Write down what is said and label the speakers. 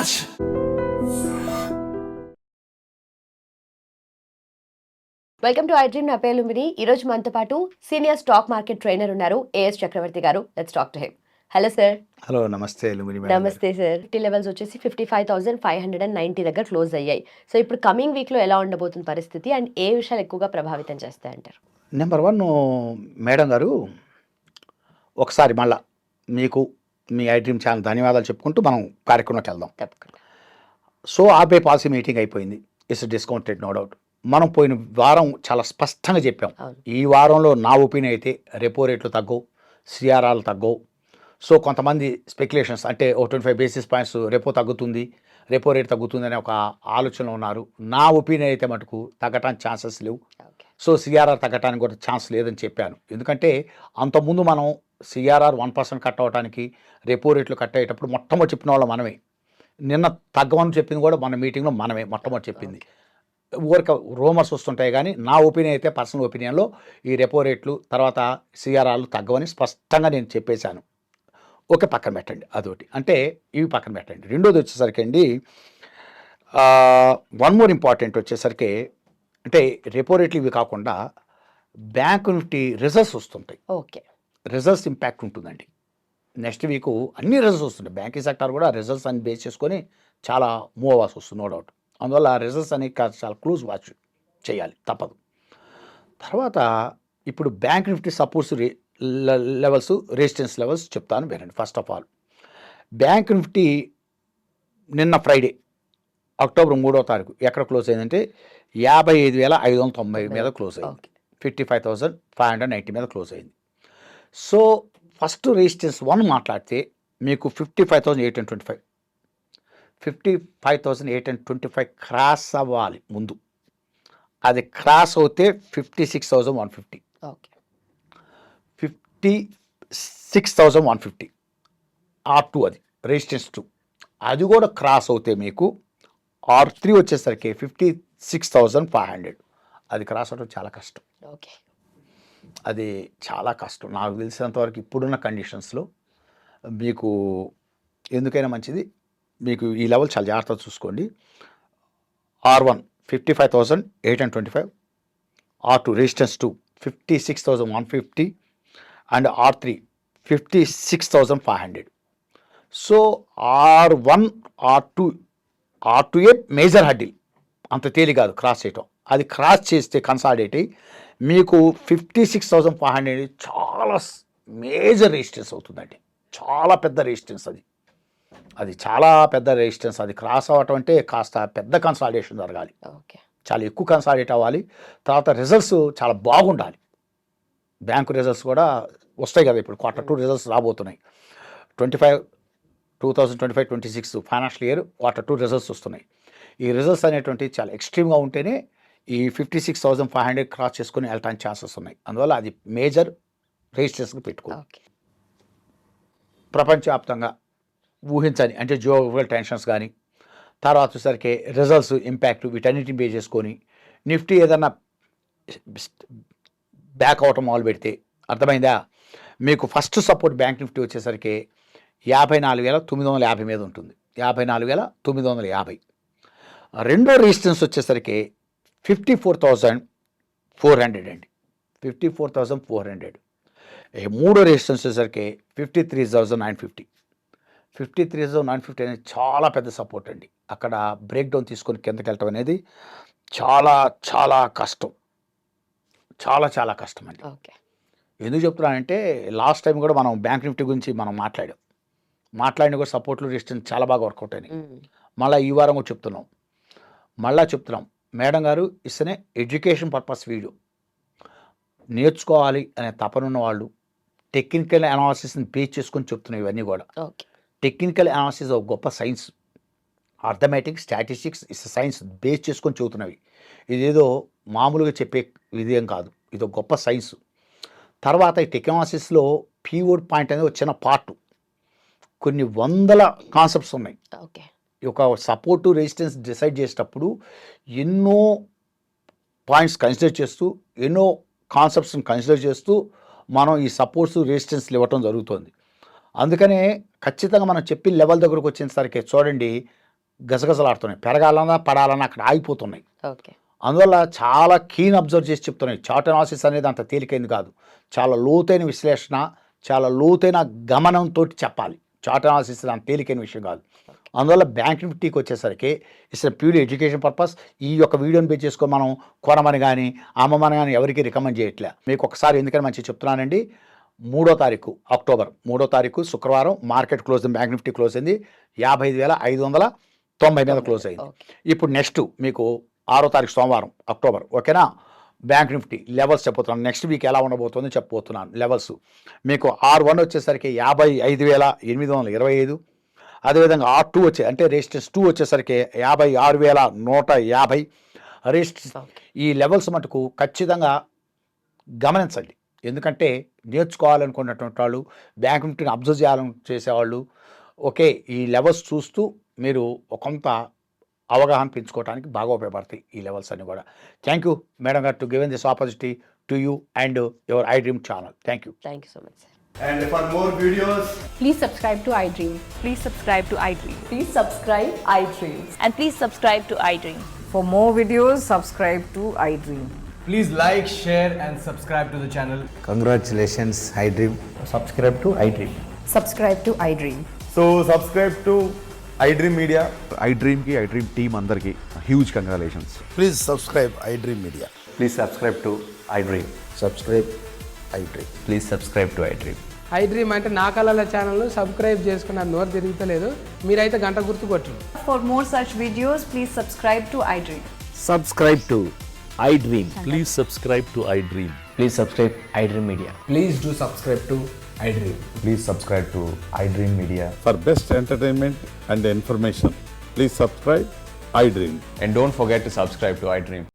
Speaker 1: Raj.
Speaker 2: Welcome to I dream. నా పేరు లుంబిని. ఈ రోజు మనతో పాటు సీనియర్ స్టాక్ మార్కెట్ ట్రైనర్ ఉన్నారు, ఏఎస్ చక్రవర్తి గారు. Let's talk to him. Hello sir.
Speaker 1: Hello, నమస్తే లుంబిని మేడం.
Speaker 2: నమస్తే సార్. 50 లెవెల్స్ వచ్చేసి 55,590 దగ్గర క్లోజ్ అయ్యాయి. సో ఇప్పుడు కమింగ్ వీక్ లో ఎలా ఉండబోతుంది పరిస్థితి అండ్ ఏ విషయాలు ఎక్కువగా ప్రభావితం చేస్తాయంటారు?
Speaker 1: నెంబర్ 1 మేడం గారు, ఒకసారి మళ్ళా మీకు మీ ఐ డ్రీమ్ ఛానల్ ధన్యవాదాలు చెప్పుకుంటూ మనం కార్యక్రమంలోకి వెళ్దాం.
Speaker 2: తప్పకుండా.
Speaker 1: సో ఆర్బీఐ పాలసీ మీటింగ్ అయిపోయింది. It's discounted, no doubt. మనం పోయిన వారం చాలా స్పష్టంగా చెప్పాం. ఈ వారంలో నా ఒపీనియన్ అయితే రెపో రేట్లు తగ్గవు, సిఆర్ఆర్లు తగ్గవు. సో కొంతమంది స్పెక్యులేషన్స్ అంటే 25 బేసిస్ పాయింట్స్ రెపో తగ్గుతుంది, రెపో రేట్ తగ్గుతుంది అనే ఒక ఆలోచనలో ఉన్నారు. నా ఒపీనియన్ అయితే మటుకు తగ్గటానికి ఛాన్సెస్ లేవు. సో సిఆర్ఆర్ తగ్గటానికి కూడా ఛాన్స్ లేదని చెప్పాను. ఎందుకంటే అంతకుముందు మనం సిఆర్ఆర్ 1% కట్ అవడానికి, రెపో రేట్లు కట్ అయ్యేటప్పుడు మొట్టమొదటి చెప్పిన వాళ్ళు మనమే. నిన్న తగ్గమని చెప్పింది కూడా మన మీటింగ్లో మనమే మొట్టమొదటి చెప్పింది. ఊరిక రూమర్స్ వస్తుంటాయి కానీ నా ఒపీనియన్ అయితే పర్సనల్ ఒపీనియన్లో ఈ రెపో రేట్లు తర్వాత సిఆర్ఆర్లు తగ్గవని స్పష్టంగా నేను చెప్పేశాను. ఓకే, పక్కన పెట్టండి. అదొకటి అంటే ఇవి పక్కన పెట్టండి. రెండోది వచ్చేసరికి అండి, వన్ మోర్ ఇంపార్టెంట్ వచ్చేసరికి అంటే రెపో రేట్లు ఇవి కాకుండా బ్యాంక్ నిఫ్టీ రిజల్ట్స్ వస్తుంటాయి.
Speaker 2: ఓకే,
Speaker 1: రిజల్ట్స్ ఇంపాక్ట్ ఉంటుందండి. నెక్స్ట్ వీక్ అన్ని రిజల్ట్స్ వస్తుంటాయి. బ్యాంకింగ్ సెక్టర్ కూడా రిజల్ట్స్ అని బేస్ చేసుకొని చాలా మూవ్ అవ్వాల్సి వస్తుంది, నో డౌట్. అందువల్ల రిజల్ట్స్ అని చాలా క్లోజ్ వాచ్ చేయాలి, తప్పదు. తర్వాత ఇప్పుడు bank Nifty supports levels, resistance levels చెప్తాను వినండి. First of all, bank Nifty నిన్న ఫ్రైడే అక్టోబర్ 3వ తారీఖు ఎక్కడ క్లోజ్ అయిందంటే 55,590 మీద క్లోజ్ అయింది. 55,590 మీద క్లోజ్ అయింది. సో ఫస్ట్ రెసిస్టెన్స్ 1 మాట్లాడితే మీకు 55,825, 55,825 క్రాస్ అవ్వాలి ముందు. అది క్రాస్ అవుతే 56,150,
Speaker 2: ఓకే,
Speaker 1: 56,150 R2, అది రెసిస్టెన్స్ 2. అది కూడా క్రాస్ అవుతే మీకు R3 వచ్చేసరికి 56,500. అది క్రాస్ అవడం చాలా కష్టం.
Speaker 2: ఓకే,
Speaker 1: అది చాలా కష్టం నాకు తెలిసినంతవరకు. ఇప్పుడున్న కండిషన్స్లో మీకు ఎందుకైనా మంచిది, మీకు ఈ లెవెల్ చాలా జాగ్రత్తగా చూసుకోండి. R1 55,825, R2 resistance 2 56,150 and R3 56,500. So R1 R2ఏ మేజర్ హడ్డిల్, అంత తేలి కాదు క్రాస్ చేయటం. అది క్రాస్ చేస్తే కన్సాలిడేట్ అయ్యి మీకు 56,500 చాలా మేజర్ రెసిస్టెన్స్ అవుతుందండి. చాలా పెద్ద రెసిస్టెన్స్ అది. అది చాలా పెద్ద రెసిస్టెన్స్. అది క్రాస్ అవ్వటం అంటే కాస్త పెద్ద కన్సాలిడేషన్ జరగాలి,
Speaker 2: ఓకే, చాలా
Speaker 1: ఎక్కువ కన్సాలిడేట్ అవ్వాలి. తర్వాత రిజల్ట్స్ చాలా బాగుండాలి. బ్యాంకు రిజల్ట్స్ కూడా వస్తాయి కదా, ఇప్పుడు Q2 రిజల్ట్స్ రాబోతున్నాయి. 2025-26 ఫైనాన్షియల్ ఇయర్ Q2 రిజల్ట్స్ వస్తున్నాయి. ఈ రిజల్ట్స్ అనేటువంటి చాలా ఎక్స్ట్రీమ్గా ఉంటేనే ఈ 56,500 క్రాస్ చేసుకుని వెళ్ళటానికి ఛాన్సెస్ ఉన్నాయి. అందువల్ల అది మేజర్ రెసిస్టెన్స్కి పెట్టుకోండి. ప్రపంచవ్యాప్తంగా ఊహించని అంటే జియోగ్రఫికల్ టెన్షన్స్ కానీ, తర్వాత వచ్చేసరికి రిజల్ట్స్ ఇంపాక్ట్, వీటన్నిటిని బేస్ చేసుకొని నిఫ్టీ ఏదన్నా బ్యాక్ అవటం మొదలు పెడితే, అర్థమైందా, మీకు ఫస్ట్ సపోర్ట్ బ్యాంక్ నిఫ్టీ వచ్చేసరికి 54,950 మీద ఉంటుంది. 54,950. రెండో రెసిస్టెన్స్ వచ్చేసరికి 54,400 అండి, 54,400. మూడో రెసిస్టెన్స్ వచ్చేసరికి 53,950. 53,950 అనేది చాలా పెద్ద సపోర్ట్ అండి. అక్కడ బ్రేక్ డౌన్ తీసుకొని కిందకి వెళ్ళటం అనేది చాలా చాలా కష్టం, చాలా చాలా కష్టం అండి.
Speaker 2: ఓకే,
Speaker 1: ఎందుకు చెప్తున్నానంటే లాస్ట్ టైం కూడా మనం బ్యాంక్ నిఫ్టీ గురించి మనం మాట్లాడిన కూడా సపోర్ట్లు రెసిస్టెన్స్ చాలా బాగా వర్కౌట్ అయినాయి. మళ్ళీ ఈ వారం కూడా చెప్తున్నాం మేడం గారు, ఇస్తేనే ఎడ్యుకేషన్ పర్పస్ వీడియో నేర్చుకోవాలి అనే తపనున్న వాళ్ళు టెక్నికల్ అనాలిసిస్ని బేస్ చేసుకొని చెప్తున్నాయి. ఇవన్నీ కూడా టెక్నికల్ అనాలిసిస్ ఒక గొప్ప science. Arithmetics, statistics is science base చేసుకొని చెబుతున్నవి. ఇదేదో మామూలుగా చెప్పే విధేయం కాదు, ఇది ఒక గొప్ప సైన్స్. తర్వాత ఈ టెక్నాలజీస్లో పీవర్డ్ పాయింట్ అనేది ఒక చిన్న పార్ట్, కొన్ని వందల కాన్సెప్ట్స్ ఉన్నాయి.
Speaker 2: ఓకే,
Speaker 1: ఒక సపోర్టు రెసిస్టెన్స్ డిసైడ్ చేసేటప్పుడు ఎన్నో పాయింట్స్ కన్సిడర్ చేస్తూ, ఎన్నో కాన్సెప్ట్స్ని కన్సిడర్ చేస్తూ మనం ఈ సపోర్ట్స్ రెసిస్టెన్స్లు ఇవ్వటం జరుగుతుంది. అందుకనే ఖచ్చితంగా మనం చెప్పిన లెవెల్ దగ్గరకు వచ్చేసరికి చూడండి, గజగజలాడుతున్నాయి, పెరగాలన్నా పడాలన్నా అక్కడ ఆగిపోతున్నాయి.
Speaker 2: ఓకే.
Speaker 1: అందువల్ల చాలా కీన్ అబ్జర్వ్ చేసి చెప్తున్నాయి. చార్ట్ అనాలిసిస్ అనేది అంత తేలికైంది కాదు, చాలా లోతైన విశ్లేషణ, చాలా లోతైన గమనంతో చెప్పాలి. చార్ట్ అనాలిసిస్ అంత తేలికైన విషయం కాదు. అందువల్ల బ్యాంక్ నిఫ్టీకి వచ్చేసరికి ఇట్స్ ప్యూర్ ఎడ్యుకేషన్ పర్పస్. ఈ యొక్క వీడియోని బేస్ చేసుకొని మనం కొనమని కానీ అమ్మమని కానీ ఎవరికి రికమెండ్ చేయట్లే. మీకు ఒకసారి ఎందుకని మంచిగా చెప్తున్నానండి, 3వ తారీఖు అక్టోబర్ 3వ తారీఖు శుక్రవారం మార్కెట్ క్లోజ్ అయింది, బ్యాంక్ నిఫ్టీ క్లోజ్ అయింది 55,590 మీద క్లోజ్ అయింది. ఇప్పుడు నెక్స్ట్ మీకు 6వ తారీఖు సోమవారం అక్టోబర్, ఓకేనా, బ్యాంక్ నిఫ్టీ లెవెల్స్ చెప్పబోతున్నాను. నెక్స్ట్ వీక్ ఎలా ఉండబోతుందో చెప్పబోతున్నాను. లెవెల్స్ మీకు R1 వచ్చేసరికి 55,825, అదేవిధంగా R2 అంటే రెసిస్టెన్స్ 2 వచ్చేసరికి 56,150 రెసిస్టెన్స్. ఈ లెవెల్స్ మటుకు ఖచ్చితంగా గమనించండి. ఎందుకంటే నేర్చుకోవాలనుకున్నటువంటి వాళ్ళు, బ్యాంక్ నిఫ్టీని అబ్జర్వ్ చేసేవాళ్ళు ఓకే, ఈ లెవెల్స్ చూస్తూ మీరు కొంత అవగాహన పెంచుకోవడానికి బాగా ఉపయోగపడతాయి ఈ లెవెల్స్ అన్ని కూడా. థ్యాంక్ యూ మేడం గారు to given this opportunity to you and your iDream channel. Thank you.
Speaker 2: Thank you so much sir.
Speaker 3: And for more videos,
Speaker 4: Please subscribe to iDream.
Speaker 5: Please subscribe to iDream.
Speaker 4: Please subscribe iDream.
Speaker 5: And please subscribe to iDream.
Speaker 6: For more videos, subscribe to iDream.
Speaker 3: please like, share and subscribe to the channel.
Speaker 7: Congratulations, iDream.
Speaker 1: Subscribe to iDream.
Speaker 4: Subscribe to iDream.
Speaker 3: So subscribe to iDream Media.
Speaker 8: iDream की iDream team अंदर की huge congratulations.
Speaker 7: Please subscribe iDream Media.
Speaker 9: Please subscribe to iDream.
Speaker 7: Subscribe iDream.
Speaker 9: Please subscribe to iDream.
Speaker 10: iDream అంటే నా కళల channel subscribe చేసుకున్న నోరు తిరుగుతలేదు, మీరైతే గంట గుర్తు కొట్టండి.
Speaker 4: For more such videos, please subscribe to iDream.
Speaker 7: Subscribe to iDream.
Speaker 11: Please subscribe to iDream.
Speaker 9: Please subscribe iDream Media.
Speaker 3: Please do subscribe to iDream.
Speaker 9: Please subscribe to iDream Media.
Speaker 8: For best entertainment and information, please subscribe iDream.
Speaker 9: And don't forget to subscribe to iDream.